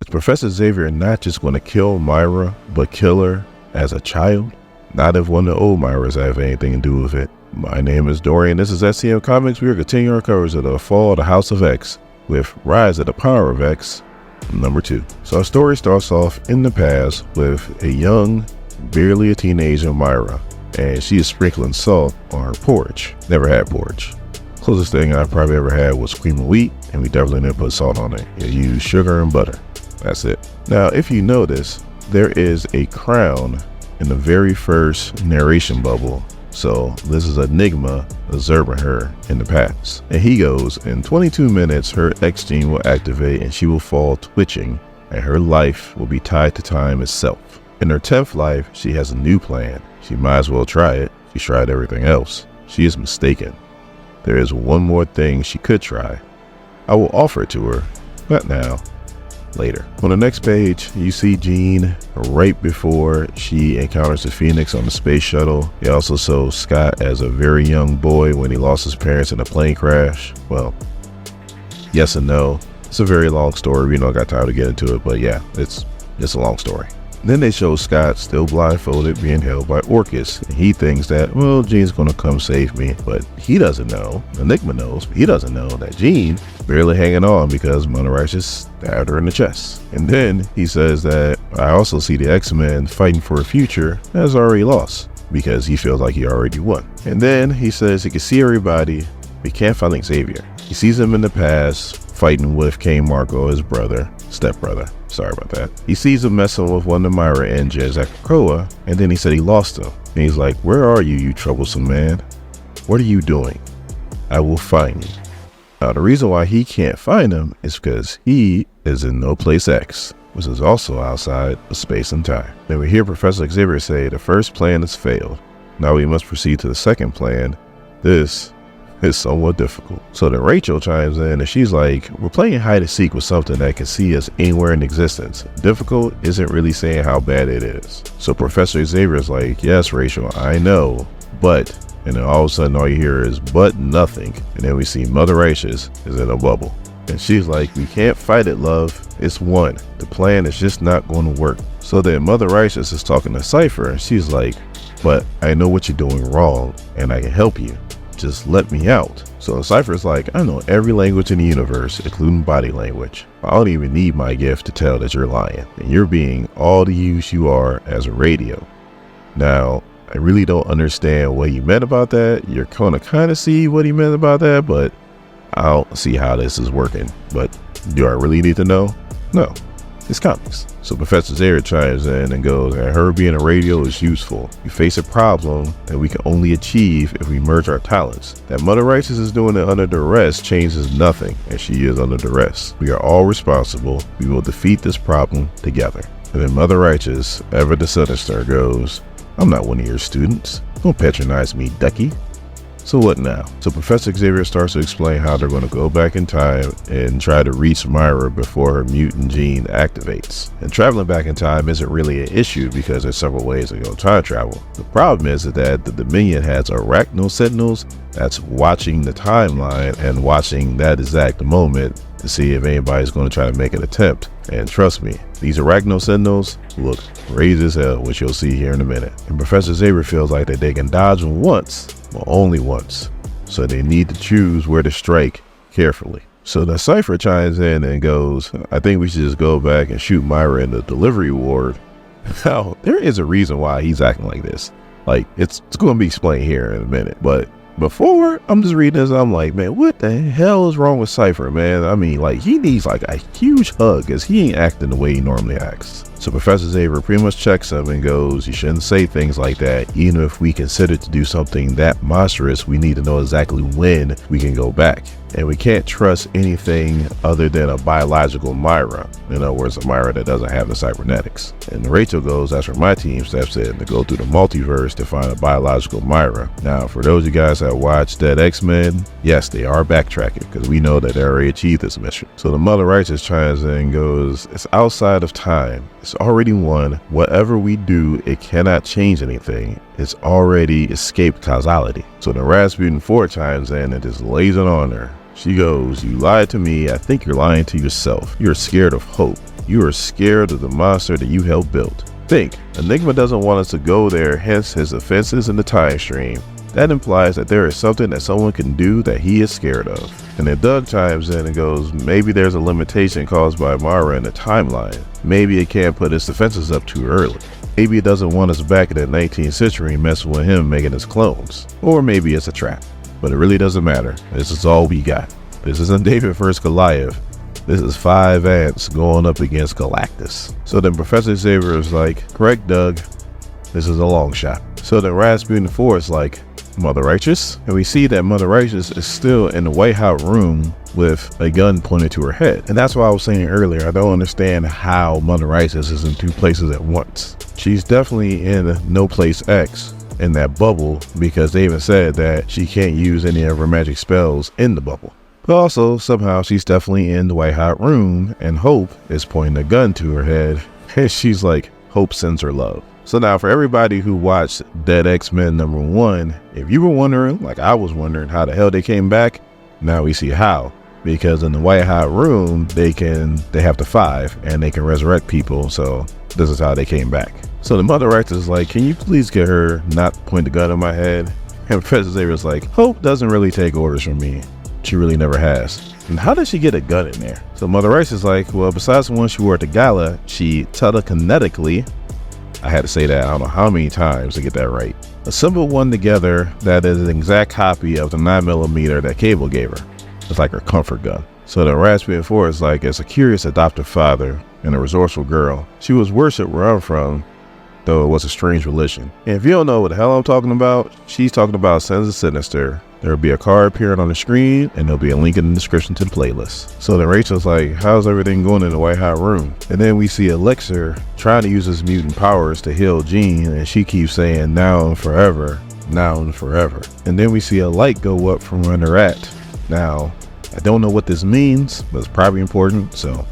Professor Xavier not just going to kill Myra, but kill her as a child? Not if one of the old Myras have anything to do with it. My name is Dorian. This is SCM Comics. We are continuing our coverage of the Fall of the House of X with Rise of the Power of X, number 2. So our story starts off in the past with a young, barely a teenager Myra, and she is sprinkling salt on her porch. Never had porch. Closest thing I probably ever had was cream of wheat, and we definitely didn't put salt on it. You use sugar and butter. That's it. Now, if you notice, there is a crown in the very first narration bubble. So this is Enigma observing her in the past. And he goes, in 22 minutes, her X gene will activate and she will fall twitching, and her life will be tied to time itself. In her 10th life, she has a new plan. She might as well try it. She's tried everything else. She is mistaken. There is one more thing she could try. I will offer it to her, not now. Later. On the next page, you see Jean right before she encounters the Phoenix on the space shuttle. He also shows Scott as a very young boy when he lost his parents in a plane crash. Well, yes and no. It's a very long story. We don't got time to get into it, but yeah, it's a long story. Then they show Scott still blindfolded being held by Orcus. And he thinks that, well, Jean's gonna come save me, but he doesn't know. Enigma knows, but he doesn't know that Jean barely hanging on because Mother Righteous stabbed her in the chest. And then he says that I also see the X-Men fighting for a future that is already lost because he feels like he already won. And then he says he can see everybody, but he can't find Xavier. He sees him in the past fighting with Cain Marko, his brother, stepbrother. Sorry about that. He sees him messing with one of the Myra engines at Krakoa, and then he said he lost him. And he's like, where are you, you troublesome man? What are you doing? I will find you. Now, the reason why he can't find him is because he is in No Place X, which is also outside of space and time. Then we hear Professor Xavier say the first plan has failed. Now we must proceed to the second plan. This is somewhat difficult. So then Rachel chimes in and she's like, we're playing hide and seek with something that can see us anywhere in existence. Difficult isn't really saying how bad it is. So Professor Xavier's like, yes, Rachel, I know, but, and then all of a sudden all you hear is but nothing. And then we see Mother Righteous is in a bubble. And she's like, we can't fight it, love. It's one. The plan is just not going to work. So then Mother Righteous is talking to Cypher and she's like, but I know what you're doing wrong and I can help you. Just let me out. So Cypher's like, I know every language in the universe, including body language. I don't even need my gift to tell that you're lying, and you're being all the use you are as a radio. Now, I really don't understand what he meant about that. You're gonna kind of see what he meant about that, but I don't see how this is working. But do I really need to know? No. It's comics. So Professor Xavier chimes in and goes, and her being a radio is useful. We face a problem that we can only achieve if we merge our talents. That Mother Righteous is doing it under duress changes nothing, and she is under duress. We are all responsible. We will defeat this problem together. And then Mother Righteous, ever the sinister, goes, I'm not one of your students. Don't patronize me, ducky. So what now? So Professor Xavier starts to explain how they're going to go back in time and try to reach Myra before her mutant gene activates. And traveling back in time isn't really an issue because there's several ways to go time travel. The problem is that the Dominion has arachno sentinels that's watching the timeline and watching that exact moment to see if anybody's going to try to make an attempt. And trust me, these arachno sentinels look crazy as hell, which you'll see here in a minute. And Professor Xavier feels like that they can dodge them once, but only once. So they need to choose where to strike carefully. So the Cypher chimes in and goes, I think we should just go back and shoot Myra in the delivery ward. Now, there is a reason why he's acting like this. Like, it's going to be explained here in a minute, but before I'm just reading this, I'm like, man, what the hell is wrong with Cypher, man? I mean, like, he needs like a huge hug because he ain't acting the way he normally acts. So Professor Xavier pretty much checks him and goes, you shouldn't say things like that. Even if we consider to do something that monstrous, we need to know exactly when we can go back. And we can't trust anything other than a biological Myra. In other words, a Myra that doesn't have the cybernetics. And Rachel goes, that's where my team steps in to go through the multiverse to find a biological Myra. Now, for those of you guys that watched that X-Men, yes, they are backtracking because we know that they already achieved this mission. So the Mother Righteous chimes in and goes, it's outside of time. It's already won. Whatever we do, it cannot change anything. It's already escaped causality. So the Rasputin 4 chimes in and just lays it on her. She goes, "You lied to me. I think you're lying to yourself. You're scared of hope. You are scared of the monster that you helped build. Think, Enigma doesn't want us to go there, hence his offenses in the time stream. That implies that there is something that someone can do that he is scared of." And then Doug chimes in and goes, "Maybe there's a limitation caused by Mara in the timeline. Maybe it can't put its defenses up too early. Maybe it doesn't want us back in the 19th century messing with him making his clones. Or maybe it's a trap. But it really doesn't matter. This is all we got. This isn't David vs. Goliath. This is 5 ants going up against Galactus." So then Professor Xavier is like, "Correct, Doug. This is a long shot." So then Rasputin 4 is like, "Mother Righteous?" And we see that Mother Righteous is still in the White House room with a gun pointed to her head. And that's why I was saying earlier, I don't understand how Mother Righteous is in 2 places at once. She's definitely in No Place X in that bubble, because they even said that she can't use any of her magic spells in the bubble. But also, somehow she's definitely in the White Hot room, and Hope is pointing a gun to her head, and she's like, "Hope sends her love." So now for everybody who watched Dead X-Men #1, if you were wondering, like I was wondering, how the hell they came back, now we see how. Because in the White Hot room, they have the 5, and they can resurrect people, so this is how they came back. So the Mother Righteous is like, "Can you please get her not point the gun on my head?" And Professor Xavier's like, "Hope doesn't really take orders from me. She really never has." And how did she get a gun in there? So Mother Righteous is like, "Well, besides the one she wore at the gala, she telekinetically," I had to say that I don't know how many times to get that right, "assembled one together that is an exact copy of the 9mm that Cable gave her. It's like her comfort gun." So the Rasputin 4 is like, "As a curious adoptive father and a resourceful girl, she was worshipped where I'm from, though it was a strange religion." And if you don't know what the hell I'm talking about, she's talking about Sons of Sinister. There will be a card appearing on the screen, and there'll be a link in the description to the playlist. So then Rachel's like, "How's everything going in the White Hot room?" And then we see Elixir trying to use his mutant powers to heal Jean, and she keeps saying, "Now and forever, now and forever." And then we see a light go up from where they're at. Now, I don't know what this means, but it's probably important, so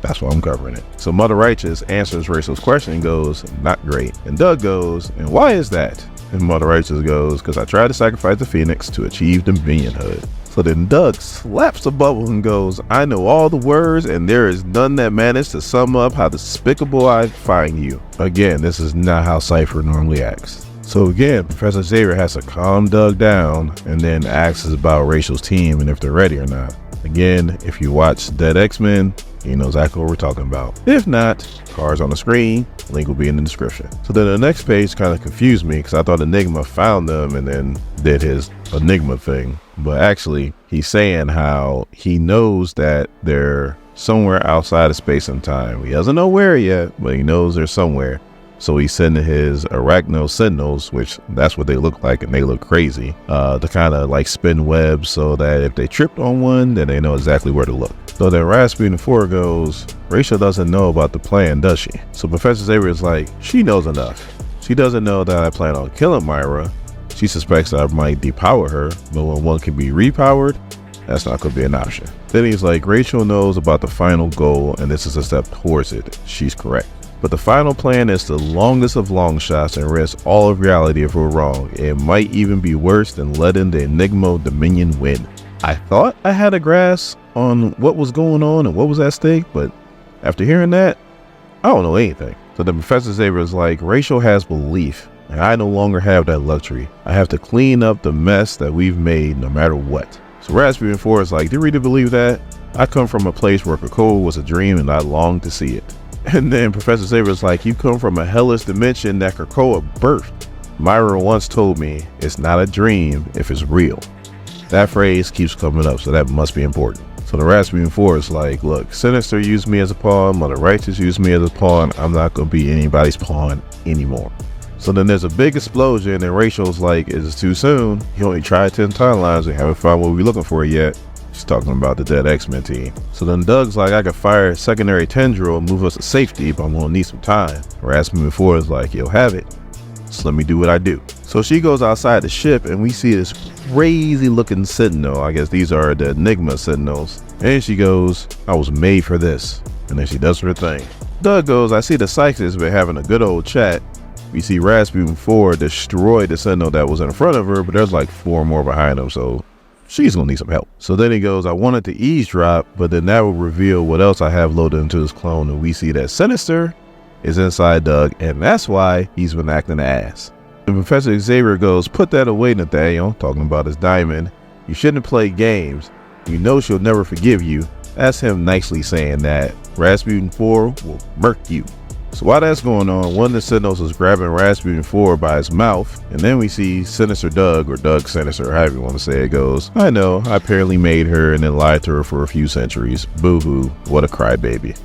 that's why I'm covering it. So Mother Righteous answers Rachel's question and goes, "Not great." And Doug goes, "And why is that?" And Mother Righteous goes, "Because I tried to sacrifice the Phoenix to achieve dominionhood." So then Doug slaps the bubble and goes, "I know all the words, and there is none that manage to sum up how despicable I find you." Again, this is not how Cypher normally acts. So again, Professor Xavier has to calm Doug down and then asks about Rachel's team and if they're ready or not. Again, if you watch Dead X-Men, you know exactly what we're talking about. If not, cards on the screen, link will be in the description. So then the next page kind of confused me because I thought Enigma found them and then did his Enigma thing. But actually, he's saying how he knows that they're somewhere outside of space and time. He doesn't know where yet, but he knows they're somewhere. So he's sending his arachno sentinels, which that's what they look like, and they look crazy, to kind of like spin webs so that if they tripped on one, then they know exactly where to look. So then Rasputin 4 goes, "Rachel doesn't know about the plan, does she?" So Professor Xavier is like, "She knows enough. She doesn't know that I plan on killing Myra. She suspects that I might depower her, but when one can be repowered, that's not going to be an option." Then he's like, "Rachel knows about the final goal, and this is a step towards it. She's correct. But the final plan is the longest of long shots and risks all of reality if we're wrong. It might even be worse than letting the Enigma Dominion win." I thought I had a grasp on what was going on and what was at stake, but after hearing that, I don't know anything. So the Professor Xavier is like, "Rachel has belief, and I no longer have that luxury. I have to clean up the mess that we've made no matter what." So Rasputin 4 is like, "Do you really believe that? I come from a place where Krakoa was a dream and I long to see it." And then Professor Xavier is like, "You come from a hellish dimension that Krakoa birthed. Myra once told me it's not a dream if it's real." That phrase keeps coming up, so that must be important. So the Rasputin 4 is like, "Look, Sinister used me as a pawn, Mother Righteous used me as a pawn. I'm not going to be anybody's pawn anymore." So then there's a big explosion, and Rachel's like, "Is it too soon? You only tried 10 timelines and haven't found what we're looking for yet." She's talking about the Dead X-Men team. So then Doug's like, "I could fire a secondary tendril and move us to safety, but I'm going to need some time." Rasputin 4 is like, "You'll have it. Just let me do what I do." So she goes outside the ship, and we see this crazy looking sentinel. I guess these are the Enigma sentinels. And she goes, "I was made for this." And then she does her thing. Doug goes, "I see the Psychics have been having a good old chat." We see Rasputin 4 destroy the sentinel that was in front of her, but there's like 4 more behind him, so she's gonna need some help. So then he goes, I wanted to eavesdrop, but then that will reveal what else I have loaded into his clone, and we see that Sinister is inside Doug, and that's why he's been acting ass. And Professor Xavier goes, put that away, Nathaniel, talking about his diamond. You shouldn't play games. You know she'll never forgive you. That's him nicely saying that Rasputin 4 will murk you. So while that's going on, one of the Sentinels is grabbing Rasputin 4 by his mouth, and then we see Sinister Doug, or Doug Sinister, however you want to say it, goes, I know, I apparently made her and then lied to her for a few centuries. Boo-hoo, what a crybaby.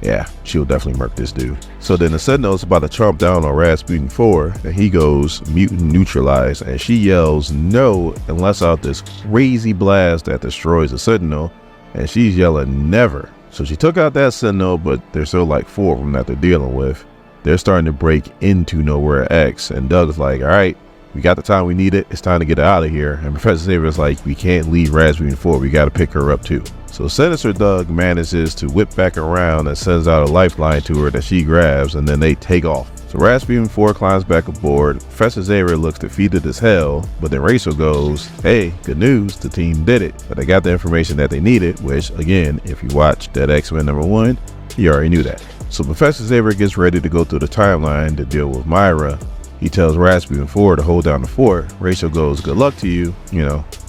Yeah, she'll definitely murk this dude. So then the Sentinel's about to chomp down on Rasputin 4, and he goes mutant neutralize, and she yells no and lets out this crazy blast that destroys the Sentinel, and she's yelling never. So she took out that Sentinel, but there's still like 4 of them that they're dealing with. They're starting to break into Nowhere X, and Doug's like, all right, we got the time we need it. It's time to get her out of here. And Professor Xavier's like, we can't leave Rasputin 4. We got to pick her up too. So Sinister Doug manages to whip back around and sends out a lifeline to her that she grabs, and then they take off. So Rasputin 4 climbs back aboard. Professor Xavier looks defeated as hell, but then Rachel goes, hey, good news, the team did it. But they got the information that they needed, which again, if you watched that X-Men #1, you already knew that. So Professor Xavier gets ready to go through the timeline to deal with Myra. He tells Rasputin 4 to hold down the fort. Rachel goes, good luck to you,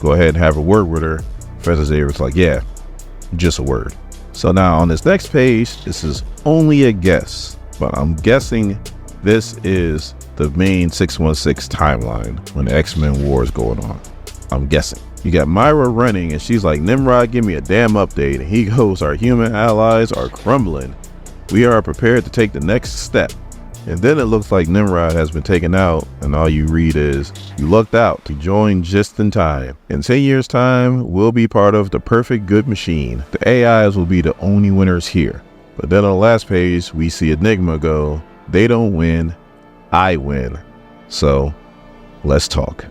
go ahead and have a word with her. Professor Xavier's like, yeah, just a word. So now on this next page, this is only a guess, but I'm guessing this is the main 616 timeline when the X-Men war is going on. I'm guessing. You got Myra running and she's like, Nimrod, give me a damn update. And he goes, our human allies are crumbling. We are prepared to take the next step. And then it looks like Nimrod has been taken out, and all you read is, you lucked out to join just in time. In 10 years time, we'll be part of the perfect good machine. The AIs will be the only winners here. But then on the last page, we see Enigma go, they don't win, I win. So let's talk.